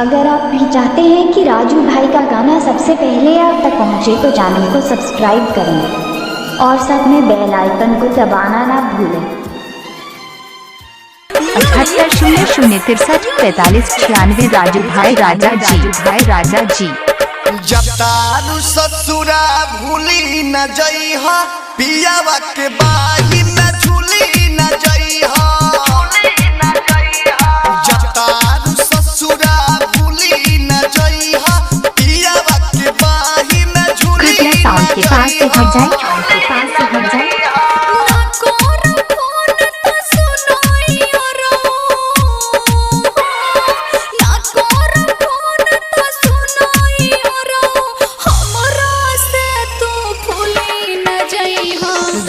अगर आप भी चाहते हैं कि राजू भाई का गाना सबसे पहले आप तक पहुंचे तो चैनल को सब्सक्राइब करें और साथ में बेल आइकन को दबाना ना भूलें। 7800634596 राजू भाई राजा जी। जब तारू ससुरा भूली न जइहा, पियावा के बाही न झूली न जइहा। जब तारू ससुरा भूली न जइहा, पियावा के बाही न झूली न जइहा। साउंड के पास से हट जाए।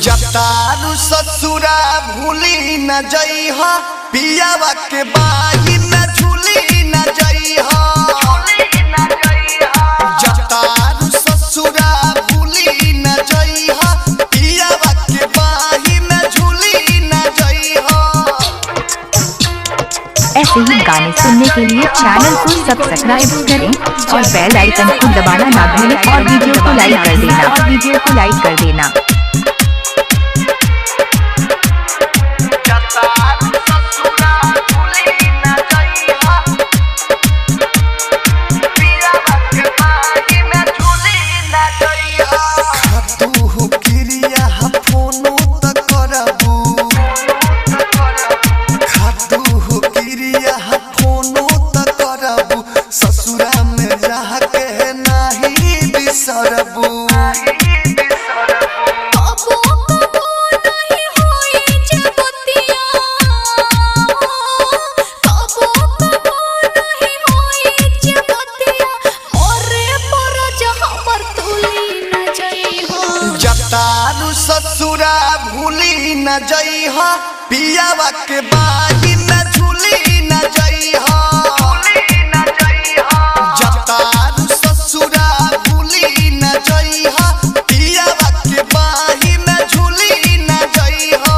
जब तारू ससुरा भूली न जइहा, पियावा के बाही न झूली न जइहा। जब तारू ससुरा भूली न जइहा, पियावा के बाही न झूली न जइहा। ऐसे ही गाने सुनने के लिए चैनल को सब्सक्राइब करें और बेल आइकन को दबाना ना भूलें और वीडियो को लाइक कर देना। तारू ससुरा भूली न जइहा, पियावा के बाही न झूली न जइहा। जब तारू ससुरा भूली न जइहा, पियावा के बाही न झूली न जइहा।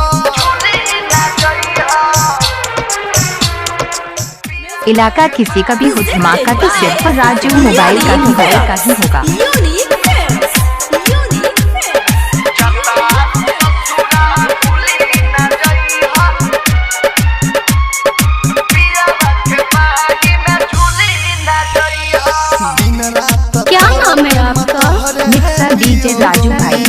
इलाका किसी का भी हो धमाका तो सिर्फ राजू मोबाइल का ही होगा। क्या नाम है आपका? मिक्सर डीजे राजू भाई।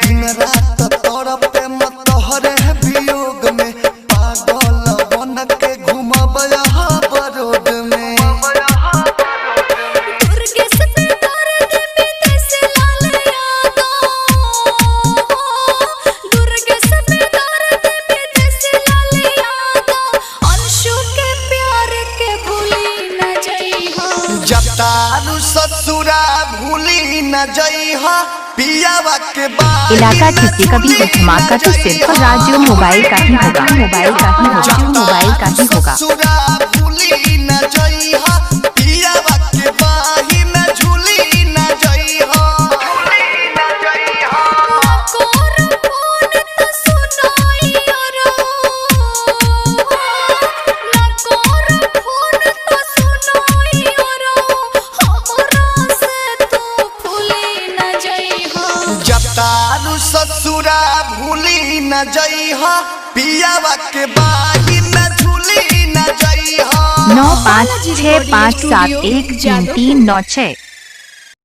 दिन रात तड़पे मत तोहरे वियोग में, पागल बन के घूमब यहाँ बरोड में। जब तारू ससुरा भूली न जइहा, पियावा के बाही इलाका किसी का भी हो धमाका तो सिर्फ राजू मोबाइल का ही होगा। ससुरा भूली न जइहा, पियावा के बाही न झूली न जइहा। जब तारू ससुरा भूली न जइहा, पियावा के बाही न झूली न जइहा। 9565713396